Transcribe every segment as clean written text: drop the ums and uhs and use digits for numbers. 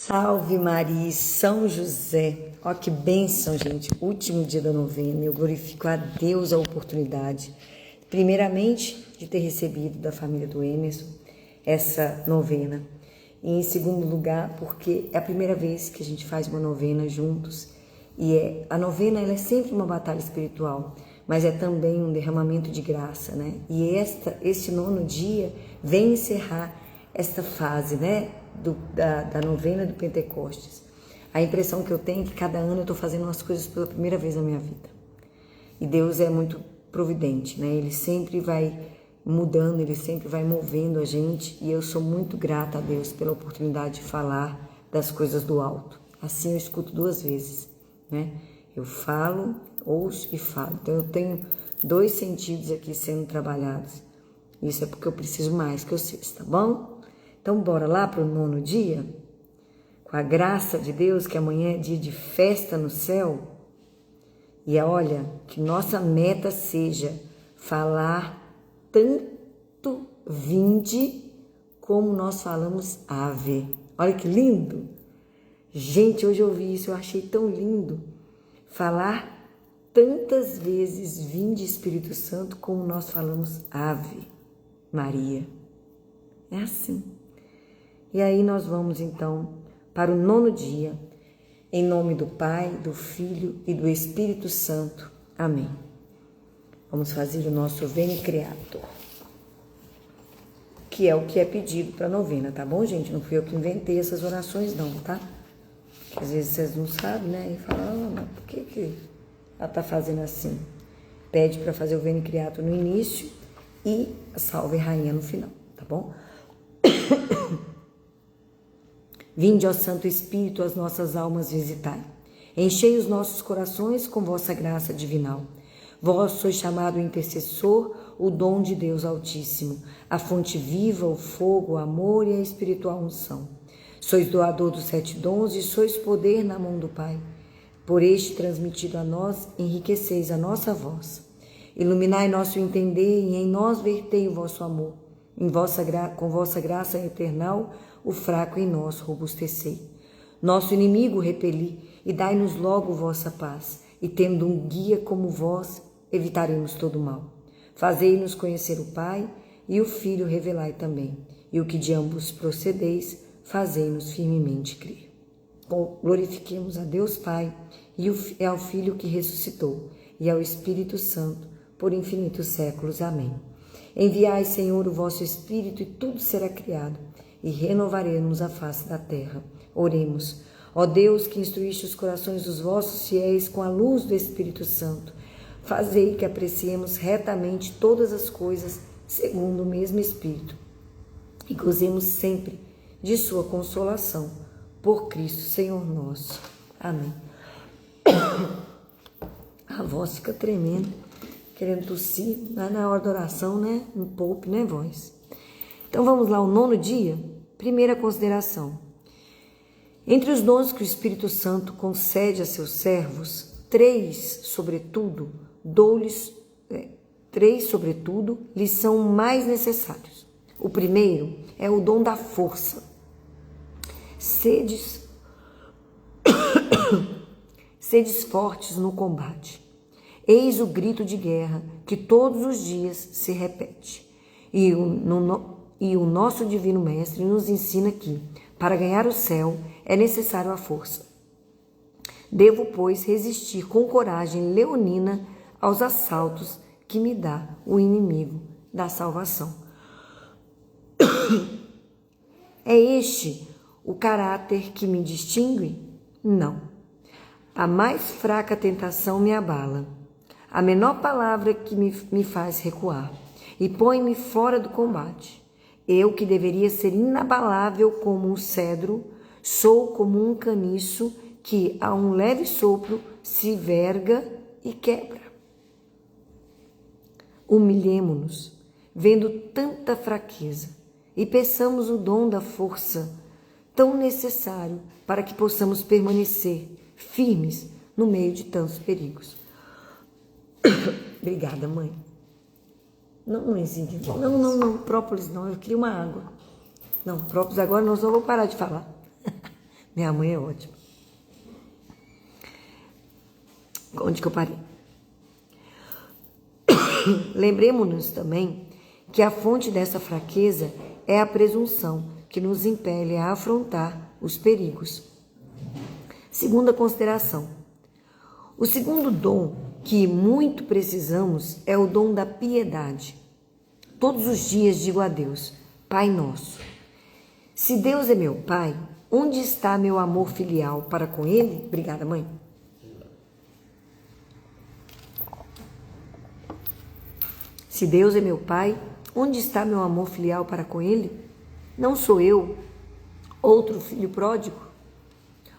Salve Maria, São José. Ó que bênção, gente. Último dia da novena. Eu glorifico a Deus a oportunidade, primeiramente, de ter recebido da família do Emerson essa novena. E em segundo lugar, porque é a primeira vez que a gente faz uma novena juntos. E a novena ela é sempre uma batalha espiritual, mas é também um derramamento de graça, né? E este nono dia vem encerrar esta fase, né? Da novena do Pentecostes. A impressão que eu tenho é que cada ano eu estou fazendo umas coisas pela primeira vez na minha vida. E Deus é muito providente, né? Ele sempre vai mudando, Ele sempre vai movendo a gente. E eu sou muito grata a Deus pela oportunidade de falar das coisas do alto. Assim eu escuto duas vezes, né? Eu falo, ouço e falo. Então eu tenho dois sentidos aqui sendo trabalhados. Isso é porque eu preciso mais que vocês, tá bom? Então, bora lá para o nono dia? Com a graça de Deus, que amanhã é dia de festa no céu. E olha, que nossa meta seja falar tanto vinde como nós falamos ave. Olha que lindo! Gente, hoje eu ouvi isso, eu achei tão lindo. Falar tantas vezes vinde Espírito Santo como nós falamos ave Maria. É assim. E aí nós vamos então para o nono dia, em nome do Pai, do Filho e do Espírito Santo. Amém. Vamos fazer o nosso Veni Creator, que é o que é pedido para a novena, tá bom, gente? Não fui eu que inventei essas orações não, tá? Porque às vezes vocês não sabem, né? E falam, mas por que ela tá fazendo assim? Pede para fazer o Veni Creator no início e a Salve Rainha no final, tá bom? Vinde, ó Santo Espírito, as nossas almas visitai. Enchei os nossos corações com vossa graça divinal. Vós sois chamado o intercessor, o dom de Deus Altíssimo, a fonte viva, o fogo, o amor e a espiritual unção. Sois doador dos 7 dons e sois poder na mão do Pai. Por este transmitido a nós, enriqueceis a nossa voz. Iluminai nosso entender e em nós vertei o vosso amor. Com vossa graça eternal, o fraco em nós robustecei. Nosso inimigo repeli, e dai-nos logo vossa paz, e tendo um guia como vós, evitaremos todo mal. Fazei-nos conhecer o Pai, e o Filho revelai também, e o que de ambos procedeis, fazei-nos firmemente crer. Glorifiquemos a Deus Pai, e ao Filho que ressuscitou, e ao Espírito Santo, por infinitos séculos. Amém. Enviai, Senhor, o vosso Espírito, e tudo será criado, e renovaremos a face da terra. Oremos. Ó Deus, que instruíste os corações dos vossos fiéis com a luz do Espírito Santo, fazei que apreciemos retamente todas as coisas segundo o mesmo Espírito, e gozemos sempre de sua consolação, por Cristo Senhor nosso. Amém. A voz fica tremendo, querendo tossir, mas na hora da oração, né? Não poupe, né, voz? Então vamos lá, o nono dia, primeira consideração. Entre os dons que o Espírito Santo concede a seus servos, três, sobretudo, lhes são mais necessários. O primeiro é o dom da força. Sedes fortes no combate. Eis o grito de guerra que todos os dias se repete. E o nosso Divino Mestre nos ensina que, para ganhar o céu, é necessário a força. Devo, pois, resistir com coragem leonina aos assaltos que me dá o inimigo da salvação. É este o caráter que me distingue? Não. A mais fraca tentação me abala. A menor palavra que me faz recuar e põe-me fora do combate. Eu, que deveria ser inabalável como um cedro, sou como um caniço que, a um leve sopro, se verga e quebra. Humilhemo-nos, vendo tanta fraqueza, e peçamos o dom da força, tão necessário para que possamos permanecer firmes no meio de tantos perigos. Obrigada, mãe. Não, mãezinha. Não, própolis não. Eu queria uma água. Não, própolis agora nós não vamos parar de falar. Minha mãe é ótima. Onde que eu parei? Lembremos-nos também que a fonte dessa fraqueza é a presunção, que nos impele a afrontar os perigos. Segunda consideração. O segundo dom que muito precisamos é o dom da piedade. Todos os dias digo a Deus, Pai nosso. Se Deus é meu Pai, onde está meu amor filial para com Ele? Obrigada, mãe. Se Deus é meu Pai, onde está meu amor filial para com Ele? Não sou eu, outro filho pródigo?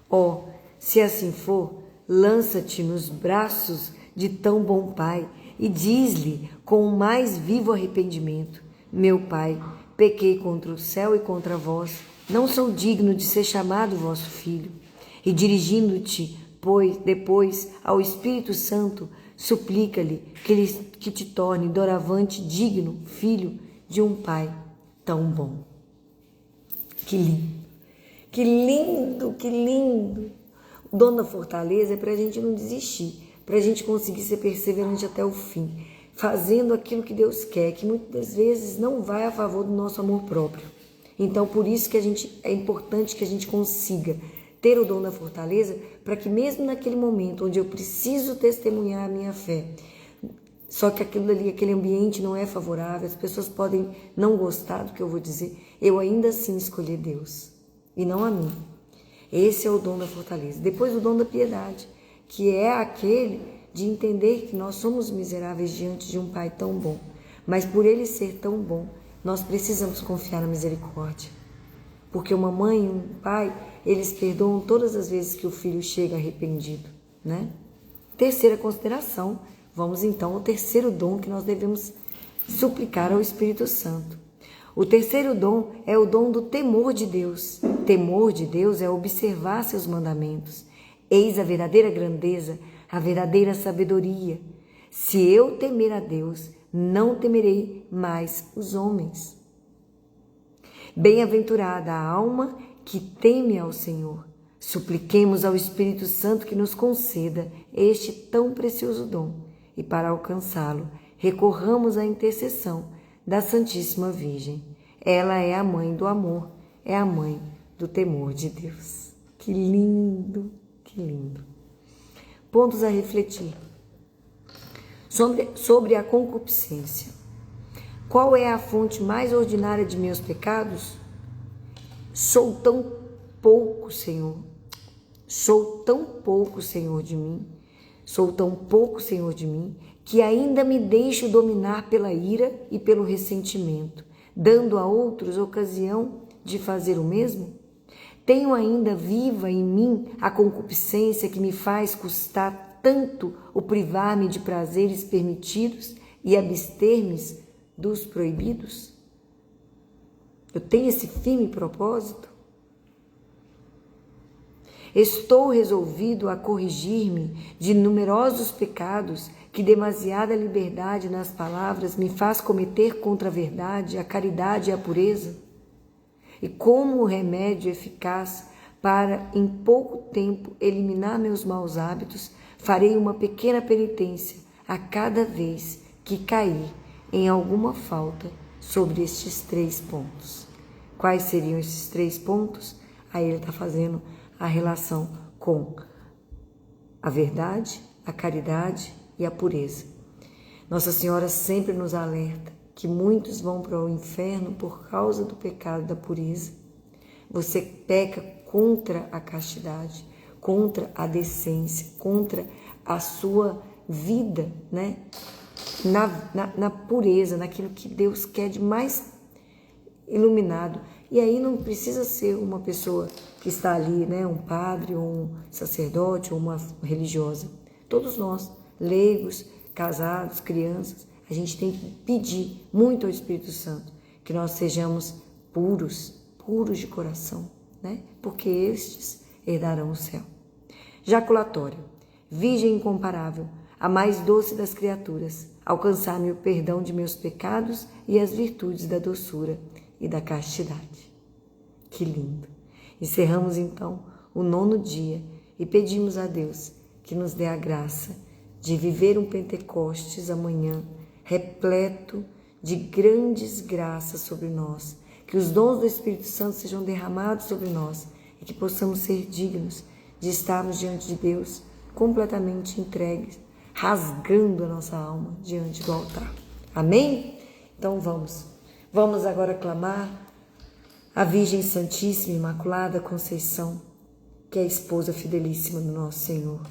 Oh, se assim for, lança-te nos braços de tão bom Pai e diz-lhe com o mais vivo arrependimento, meu Pai, pequei contra o céu e contra vós, não sou digno de ser chamado vosso filho. E dirigindo-te, pois, depois ao Espírito Santo, suplica-lhe que te torne doravante digno filho de um Pai tão bom. Que lindo, que lindo, que lindo. O dom da fortaleza é para a gente não desistir, para a gente conseguir ser perseverante até o fim, fazendo aquilo que Deus quer, que muitas vezes não vai a favor do nosso amor próprio. Então, por isso que é importante que a gente consiga ter o dom da fortaleza, para que mesmo naquele momento onde eu preciso testemunhar a minha fé, só que aquilo ali, aquele ambiente não é favorável, as pessoas podem não gostar do que eu vou dizer, eu ainda assim escolher Deus e não a mim. Esse é o dom da fortaleza. Depois o dom da piedade, que é aquele de entender que nós somos miseráveis diante de um Pai tão bom, mas por Ele ser tão bom, nós precisamos confiar na misericórdia. Porque uma mãe e um pai, eles perdoam todas as vezes que o filho chega arrependido, né? Terceira consideração, vamos então ao terceiro dom que nós devemos suplicar ao Espírito Santo. O terceiro dom é o dom do temor de Deus. Temor de Deus é observar seus mandamentos. Eis a verdadeira grandeza, a verdadeira sabedoria. Se eu temer a Deus, não temerei mais os homens. Bem-aventurada a alma que teme ao Senhor. Supliquemos ao Espírito Santo que nos conceda este tão precioso dom e para alcançá-lo, recorramos à intercessão da Santíssima Virgem. Ela é a mãe do amor, é a mãe do temor de Deus. Que lindo, que lindo. Pontos a refletir. Sobre a concupiscência. Qual é a fonte mais ordinária de meus pecados? Sou tão pouco, Senhor. Sou tão pouco, Senhor, de mim. Sou tão pouco, Senhor, de mim, que ainda me deixo dominar pela ira e pelo ressentimento, dando a outros ocasião de fazer o mesmo? Tenho ainda viva em mim a concupiscência que me faz custar tanto o privar-me de prazeres permitidos e abster-me dos proibidos? Eu tenho esse firme propósito? Estou resolvido a corrigir-me de numerosos pecados que demasiada liberdade nas palavras me faz cometer contra a verdade, a caridade e a pureza? E como remédio eficaz para, em pouco tempo, eliminar meus maus hábitos, farei uma pequena penitência a cada vez que cair em alguma falta sobre estes 3 pontos. Quais seriam esses 3 pontos? Aí ele está fazendo a relação com a verdade, a caridade e a pureza. Nossa Senhora sempre nos alerta que muitos vão para o inferno por causa do pecado da pureza. Você peca contra a castidade, contra a decência, contra a sua vida, né? Na pureza, naquilo que Deus quer de mais iluminado. E aí não precisa ser uma pessoa que está ali, né? Um padre, ou um sacerdote, ou uma religiosa. Todos nós, leigos, casados, crianças, a gente tem que pedir muito ao Espírito Santo que nós sejamos puros de coração, né? Porque estes herdarão o céu. Jaculatório. Virgem incomparável, a mais doce das criaturas, alcançar-me o perdão de meus pecados e as virtudes da doçura e da castidade. Que lindo! Encerramos então o 9º dia, e pedimos a Deus que nos dê a graça de viver um Pentecostes amanhã, repleto de grandes graças sobre nós, que os dons do Espírito Santo sejam derramados sobre nós e que possamos ser dignos de estarmos diante de Deus completamente entregues, rasgando a nossa alma diante do altar. Amém? Então vamos agora clamar a Virgem Santíssima Imaculada Conceição, que é a esposa fidelíssima do nosso Senhor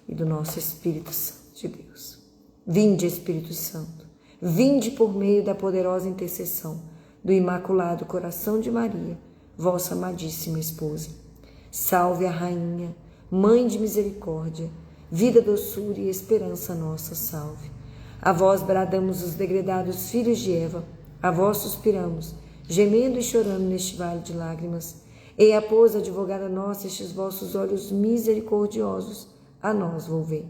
e do nosso Espírito Santo de Deus. Vinde, Espírito Santo, vinde por meio da poderosa intercessão do Imaculado Coração de Maria, vossa amadíssima esposa. Salve a Rainha, Mãe de misericórdia, vida, doçura e esperança nossa, salve. A vós bradamos os degredados filhos de Eva, a vós suspiramos, gemendo e chorando neste vale de lágrimas. Eia, pois, advogada nossa, estes vossos olhos misericordiosos a nós volvei.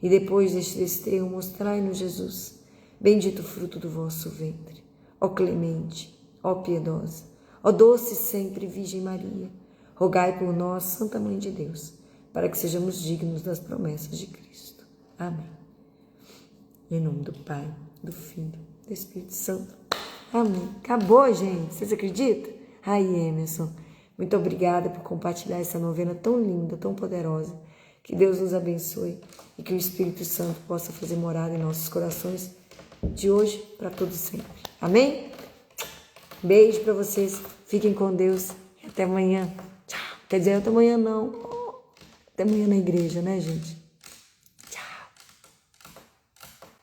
E depois deste desterro mostrai-nos Jesus, bendito o fruto do vosso ventre. Ó clemente, ó piedosa, ó doce sempre Virgem Maria, rogai por nós, Santa Mãe de Deus, para que sejamos dignos das promessas de Cristo. Amém. Em nome do Pai, do Filho, do Espírito Santo. Amém. Acabou, gente. Vocês acreditam? Aí, Emerson, muito obrigada por compartilhar essa novena tão linda, tão poderosa. Que Deus nos abençoe e que o Espírito Santo possa fazer morada em nossos corações de hoje para todo sempre. Amém? Beijo para vocês. Fiquem com Deus e até amanhã. Tchau. Quer dizer, até amanhã não. Até amanhã na igreja, né, gente?